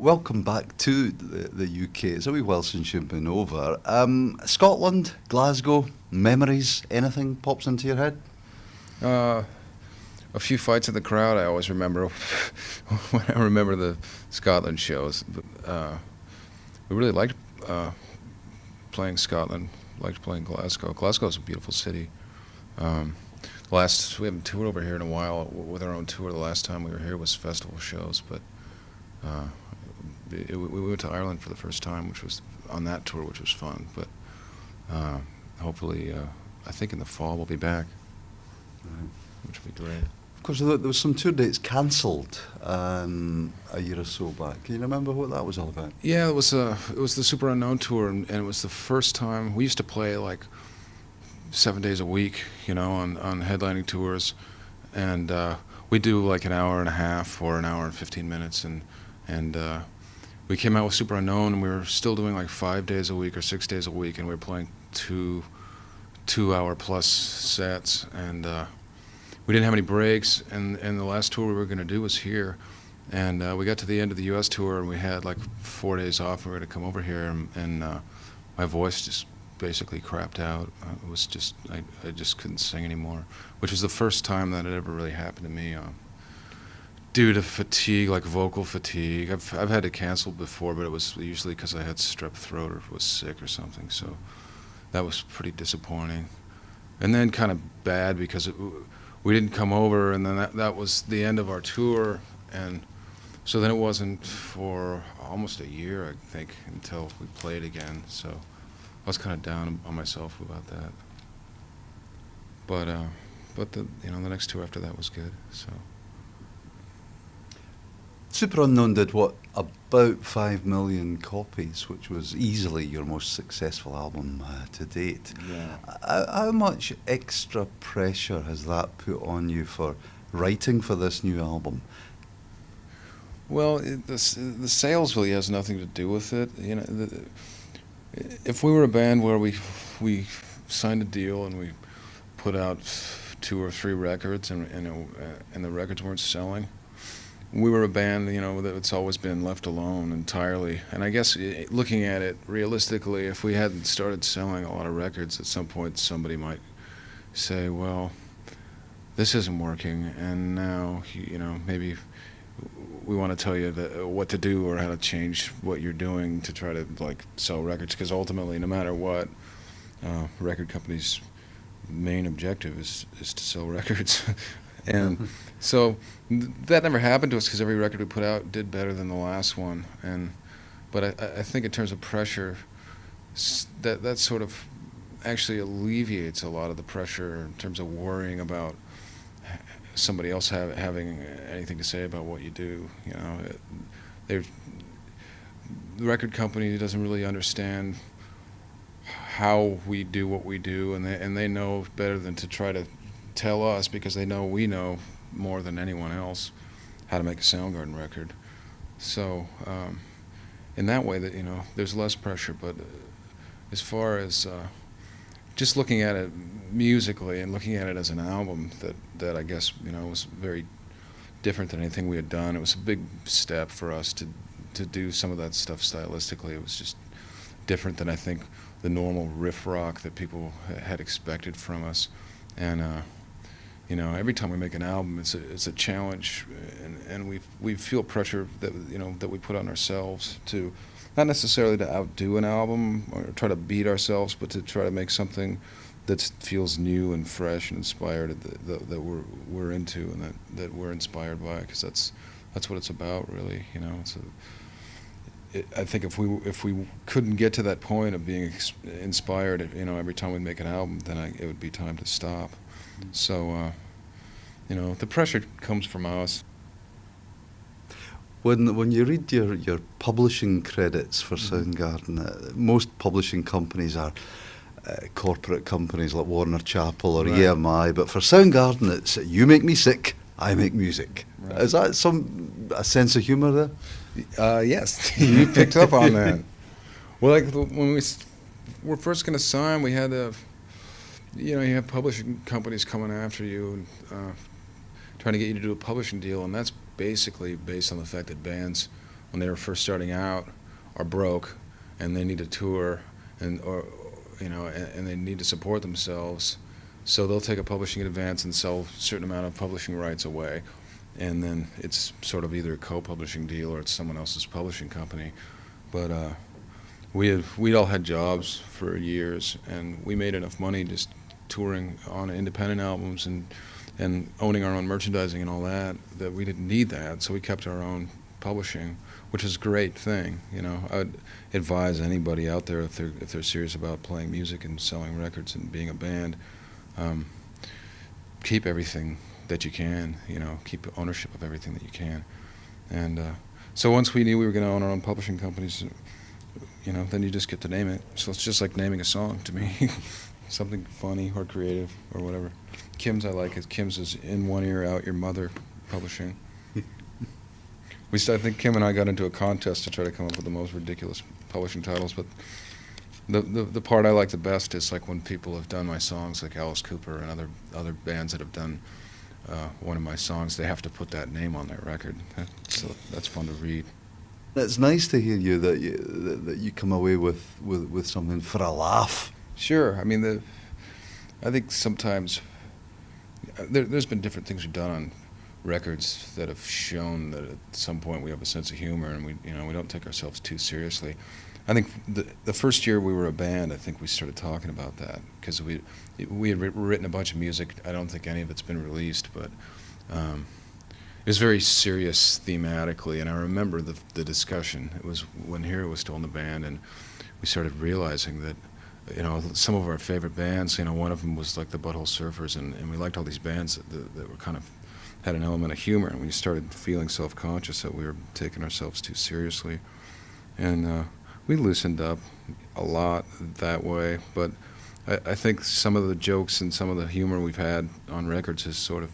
Welcome back to the UK. It's a wee while since you've been over. Scotland, Glasgow, memories, anything pops into your head? A few fights in the crowd I always remember when I remember the Scotland shows. We really liked playing Scotland, liked playing Glasgow. Glasgow's a beautiful city. We haven't toured over here in a while with our own tour. The last time we were here was festival shows, but we went to Ireland for the first time, which was on that tour, which was fun. But hopefully, I think in the fall we'll be back, which will be great. Of course, there was some tour dates cancelled a year or so back. Can you remember what that was all about? Yeah, it was the Super Unknown tour, and it was the first time we used to play like 7 days a week, on headlining tours, and we do like an hour and a half or an hour and 15 minutes, and we came out with Super Unknown, and we were still doing like 5 days a week or 6 days a week, and we were playing two-hour plus sets, and we didn't have any breaks, and the last tour we were going to do was here, and we got to the end of the U.S. tour, and we had like 4 days off. We were going to come over here, and my voice just basically crapped out. It was just I just couldn't sing anymore, which was the first time that it ever really happened to me. Due to fatigue, like vocal fatigue. I've had to cancel before, but it was usually because I had strep throat or was sick or something. So that was pretty disappointing, and then kind of bad because we didn't come over, and then that was the end of our tour, and so then it wasn't for almost a year, I think, until we played again. So I was kind of down on myself about that. But the next tour after that was good. So. Super Unknown did what, about 5 million copies, which was easily your most successful album to date. Yeah. How much extra pressure has that put on you for writing for this new album? Well, the sales really has nothing to do with it. If we were a band where we signed a deal and we put out 2 or 3 records and the records weren't selling, we were a band, that's always been left alone entirely. And I guess looking at it realistically, if we hadn't started selling a lot of records, at some point somebody might say, well, this isn't working, and now, maybe we want to tell you what to do or how to change what you're doing to try to, sell records, because ultimately, no matter what, record companies' main objective is to sell records. And so that never happened to us because every record we put out did better than the last one. But I think in terms of pressure, that sort of actually alleviates a lot of the pressure in terms of worrying about somebody else having anything to say about what you do. The record company doesn't really understand how we do what we do, and they know better than to try to tell us, because they know we know more than anyone else how to make a Soundgarden record. So in that way, that there's less pressure. But as far as just looking at it musically and looking at it as an album, that I guess was very different than anything we had done. It was a big step for us to do some of that stuff stylistically. It was just different than I think the normal riff rock that people had expected from us. And every time we make an album, it's a challenge, and we feel pressure that we put on ourselves to, not necessarily to outdo an album or try to beat ourselves, but to try to make something that feels new and fresh and inspired, that we're into and that we're inspired by, because that's what it's about, really. I think if we couldn't get to that point of being inspired, every time we make an album, then it would be time to stop. So, the pressure comes from us. When you read your publishing credits for Soundgarden, most publishing companies are corporate companies like Warner Chappell or EMI, but for Soundgarden, it's "You make me sick, I make music." Right. Is that a sense of humour there? Yes, you picked up on that. Well, when we were first going to sign, we had you have publishing companies coming after you and trying to get you to do a publishing deal, and that's basically based on the fact that bands when they were first starting out are broke, and they need a tour, or and they need to support themselves. So they'll take a publishing advance and sell a certain amount of publishing rights away, and then it's sort of either a co-publishing deal or it's someone else's publishing company. But we all had jobs for years, and we made enough money just touring on independent albums and owning our own merchandising and all that we didn't need that. So we kept our own publishing, which is a great thing. I'd advise anybody out there if they're serious about playing music and selling records and being a band, keep everything that you can. Keep ownership of everything that you can. And so once we knew we were going to own our own publishing companies, then you just get to name it. So it's just like naming a song to me. Something funny or creative or whatever. Kim's I like it. Kim's is In One Ear Out Your Mother Publishing. I think Kim and I got into a contest to try to come up with the most ridiculous publishing titles, but the part I like the best is like when people have done my songs, like Alice Cooper and other bands that have done one of my songs, they have to put that name on their record. So that's fun to read. It's nice to hear you that you come away with something for a laugh. Sure. I mean, I think sometimes there's been different things we've done on records that have shown that at some point we have a sense of humor, and we don't take ourselves too seriously. I think the first year we were a band, I think we started talking about that because we had written a bunch of music. I don't think any of it's been released, but it was very serious thematically, and I remember the discussion. It was when Hero was still in the band, and we started realizing that some of our favorite bands, one of them was like the Butthole Surfers, and we liked all these bands that were kind of had an element of humor, and we started feeling self-conscious that we were taking ourselves too seriously. And we loosened up a lot that way, but I think some of the jokes and some of the humor we've had on records has sort of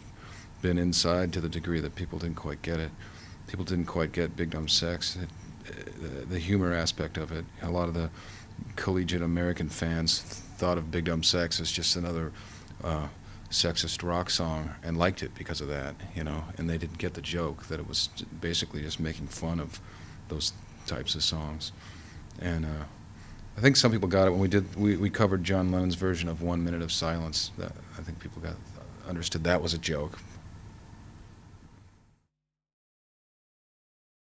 been inside to the degree that people didn't quite get it. People didn't quite get Big Dumb Sex, the humor aspect of it. A lot of the collegiate American fans thought of Big Dumb Sex as just another sexist rock song and liked it because of that, and they didn't get the joke that it was basically just making fun of those types of songs. And I think some people got it when we covered John Lennon's version of 1 Minute of Silence. I think people understood that was a joke.